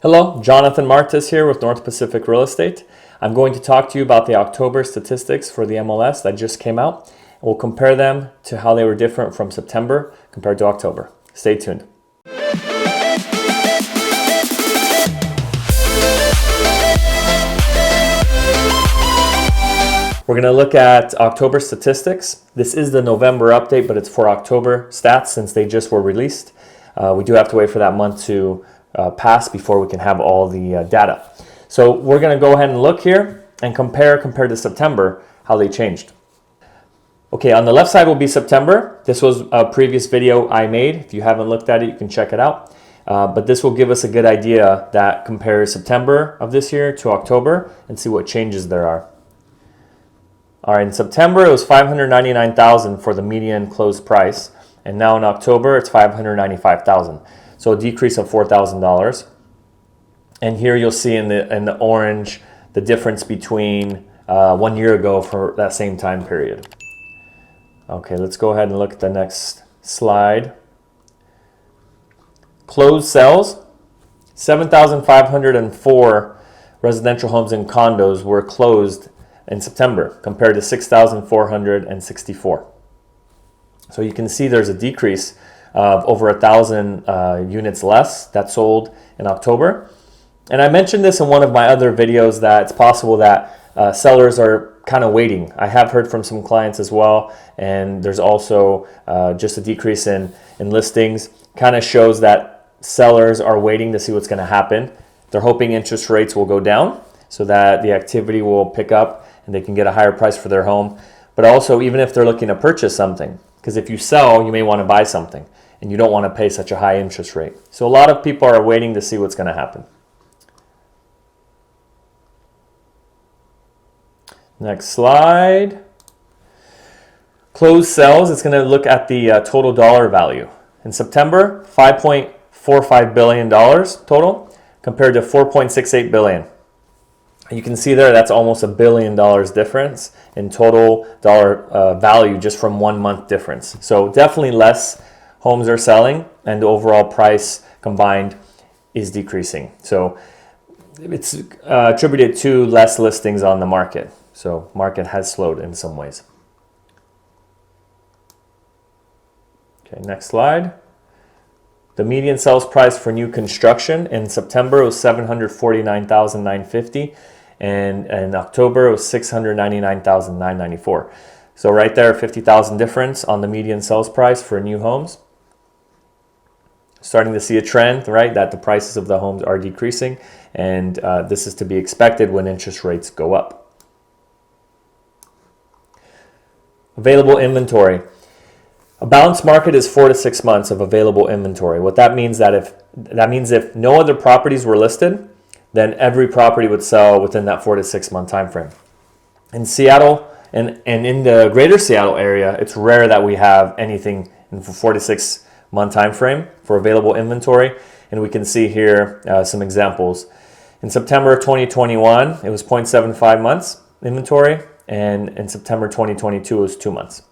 Hello, Jonathan Martis here with North Pacific Real Estate. I'm going to talk to you about the October statistics for the MLS that just came out. We'll compare them to how they were different from September compared to October. Stay tuned. We're going to look at October statistics. This is the November update, but it's for October stats since they just were released. We do have to wait for that month to pass before we can have all the data. So we're going to go ahead and look here and compared to September, how they changed. Okay, on the left side will be September. This was a previous video I made. If you haven't looked at it, you can check it out. But this will give us a good idea that compares September of this year to October and see what changes there are. All right, in September it was $599,000 for the median closed price, and now in October it's $595,000. So a decrease of $4,000. And here you'll see in the orange the difference between 1 year ago for that same time period. Okay, let's go ahead and look at the next slide. Closed sales, 7,504 residential homes and condos were closed in September compared to 6,464. So you can see there's a decrease of over 1,000 units less that sold in October. And I mentioned this in one of my other videos that it's possible that sellers are kind of waiting. I have heard from some clients as well, and there's also just a decrease in listings. Kind of shows that sellers are waiting to see what's going to happen. They're hoping interest rates will go down so that the activity will pick up and they can get a higher price for their home. But also, even if they're looking to purchase something, because if you sell, you may want to buy something, and you don't want to pay such a high interest rate. So a lot of people are waiting to see what's going to happen. Next slide. Closed sales, it's going to look at the total dollar value. In September, $5.45 billion total compared to $4.68 billion. You can see there that's almost $1 billion difference in total dollar value just from 1 month difference. So definitely less homes are selling and the overall price combined is decreasing. So it's attributed to less listings on the market. So market has slowed in some ways. Okay, next slide. The median sales price for new construction in September was $749,950, and in October it was $699,994. So right there, $50,000 difference on the median sales price for new homes. Starting to see a trend, right, that the prices of the homes are decreasing, and this is to be expected when interest rates go up. Available inventory. A balanced market is 4 to 6 months of available inventory. What that means if no other properties were listed, then every property would sell within that 4 to 6 month time frame. In Seattle and in the greater Seattle area, it's rare that we have anything in 4 to 6 month time frame for available inventory, and we can see here some examples. In September 2021, it was 0.75 months inventory, and in September 2022 it was 2 months.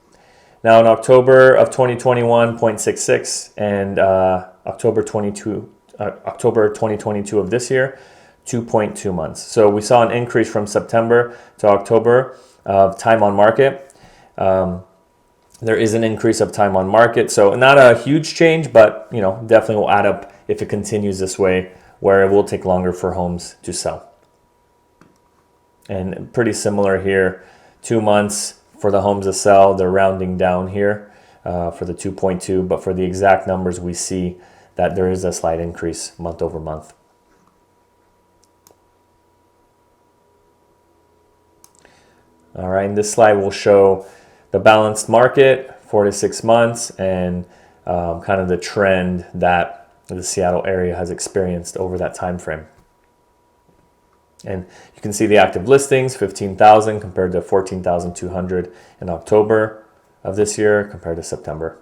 Now in October of 2021, 0.66, and October 2022 of this year, 2.2 months. So we saw an increase from September to October of time on market. There is an increase of time on market, so not a huge change, but definitely will add up if it continues this way, where it will take longer for homes to sell. And pretty similar here, 2 months for the homes to sell. They're rounding down here for the 2.2, but for the exact numbers we see that there is a slight increase month over month. All right, and this slide will show the balanced market, 4 to 6 months, and kind of the trend that the Seattle area has experienced over that time frame. And you can see the active listings, 15,000 compared to 14,200 in October of this year compared to September.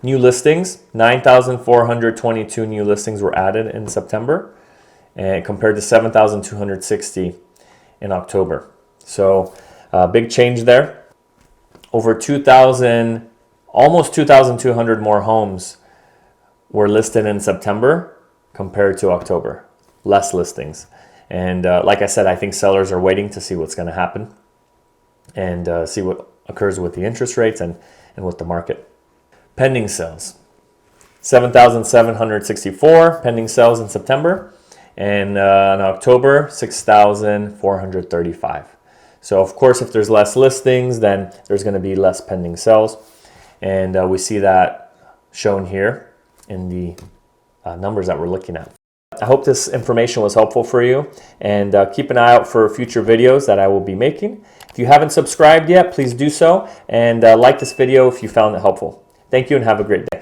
New listings, 9,422 new listings were added in September, and compared to 7,260 in October. So big change there. Over 2,000 almost 2,200 more homes were listed in September compared to October. Less listings. And like I said, I think sellers are waiting to see what's going to happen and see what occurs with the interest rates and with the market. Pending sales. 7,764 pending sales in September. And in October, 6,435. So of course, if there's less listings, then there's going to be less pending sales. And we see that shown here in the numbers that we're looking at. I hope this information was helpful for you, and keep an eye out for future videos that I will be making. If you haven't subscribed yet, please do so, and like this video if you found it helpful. Thank you and have a great day.